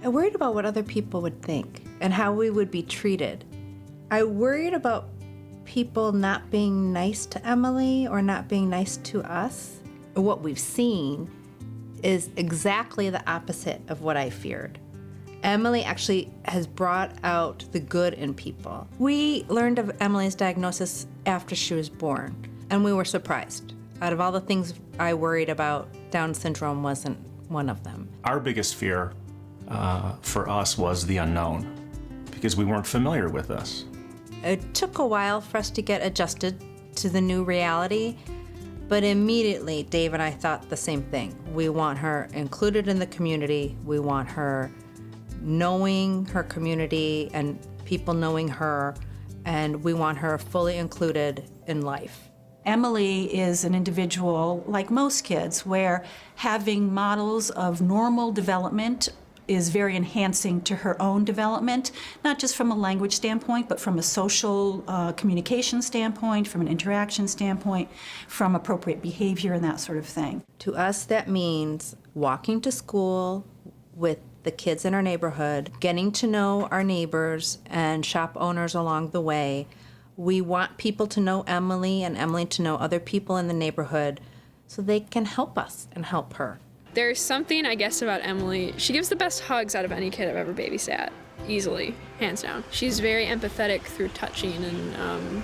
I worried about what other people would think and how we would be treated. I worried about people not being nice to Emily or not being nice to us. What we've seen is exactly the opposite of what I feared. Emily actually has brought out the good in people. We learned of Emily's diagnosis after she was born, and we were surprised. Out of all the things I worried about, Down syndrome wasn't one of them. Our biggest fear for us was the unknown, because we weren't familiar with this. It took a while for us to get adjusted to the new reality, but immediately Dave and I thought the same thing. We want her included in the community. We want her knowing her community and people knowing her, and we want her fully included in life. Emily is an individual, like most kids, where having models of normal development is very enhancing to her own development, not just from a language standpoint, but from a social communication standpoint, from an interaction standpoint, from appropriate behavior and that sort of thing. To us, that means walking to school with the kids in our neighborhood, getting to know our neighbors and shop owners along the way. We want people to know Emily and Emily to know other people in the neighborhood so they can help us and help her. There's something, I guess, about Emily. She gives the best hugs out of any kid I've ever babysat, easily, hands down. She's very empathetic through touching, and,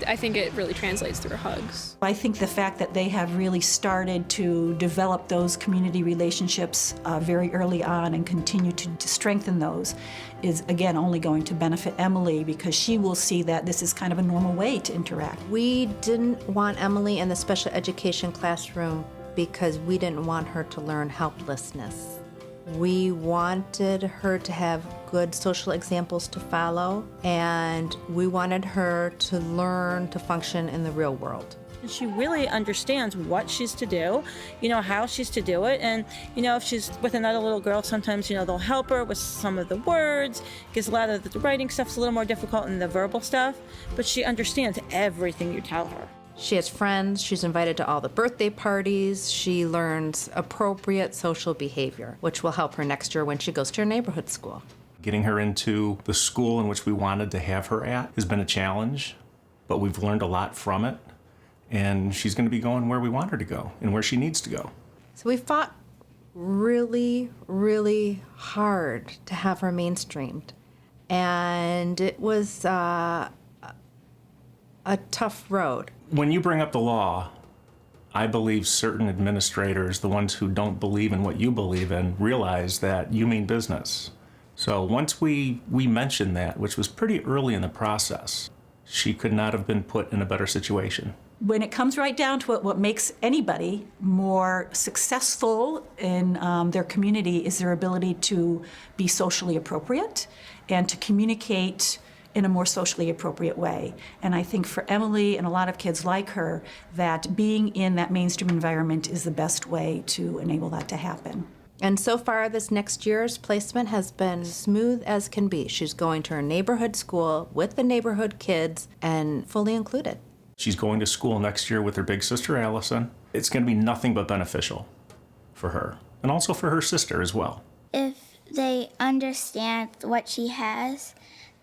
I think it really translates through her hugs. I think the fact that they have really started to develop those community relationships very early on and continue to strengthen those is, again, only going to benefit Emily, because she will see that this is kind of a normal way to interact. We didn't want Emily in the special education classroom because we didn't want her to learn helplessness. We wanted her to have good social examples to follow, and we wanted her to learn to function in the real world. She really understands what she's to do, how she's to do it. And, if she's with another little girl, sometimes, they'll help her with some of the words, because a lot of the writing stuff's a little more difficult than the verbal stuff, but she understands everything you tell her. She has friends, she's invited to all the birthday parties, she learns appropriate social behavior, which will help her next year when she goes to her neighborhood school. Getting her into the school in which we wanted to have her at has been a challenge, but we've learned a lot from it, and she's going to be going where we want her to go and where she needs to go. So we fought really, really hard to have her mainstreamed, and it was a tough road. When you bring up the law, I believe certain administrators, the ones who don't believe in what you believe in, realize that you mean business. So once we mentioned that, which was pretty early in the process, she could not have been put in a better situation. When it comes right down to it, what makes anybody more successful in their community is their ability to be socially appropriate and to communicate in a more socially appropriate way. And I think for Emily and a lot of kids like her, that being in that mainstream environment is the best way to enable that to happen. And so far, this next year's placement has been smooth as can be. She's going to her neighborhood school with the neighborhood kids and fully included. She's going to school next year with her big sister, Allison. It's going to be nothing but beneficial for her, and also for her sister as well. If they understand what she has,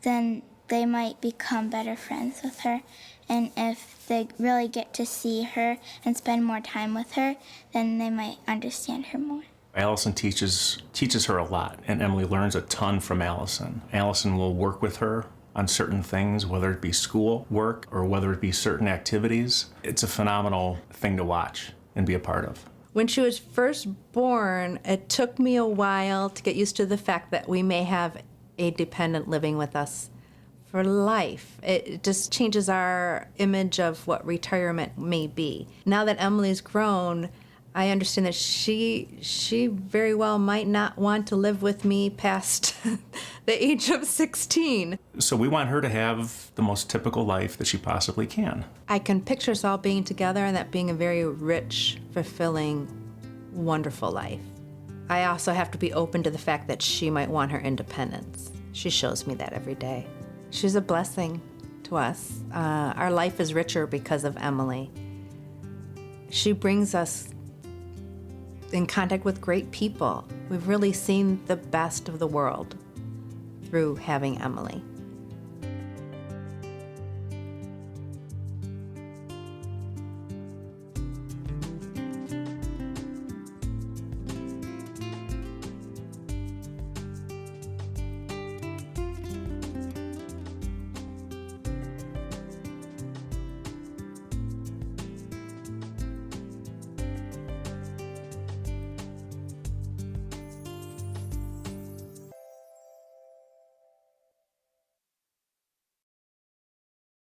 then they might become better friends with her. And if they really get to see her and spend more time with her, then they might understand her more. Allison teaches her a lot, and Emily learns a ton from Allison. Allison will work with her on certain things, whether it be school work or whether it be certain activities. It's a phenomenal thing to watch and be a part of. When she was first born, it took me a while to get used to the fact that we may have a dependent living with us for life. It just changes our image of what retirement may be. Now that Emily's grown, I understand that she very well might not want to live with me past the age of 16. So we want her to have the most typical life that she possibly can. I can picture us all being together and that being a very rich, fulfilling, wonderful life. I also have to be open to the fact that she might want her independence. She shows me that every day. She's a blessing to us. Our life is richer because of Emily. She brings us in contact with great people. We've really seen the best of the world through having Emily.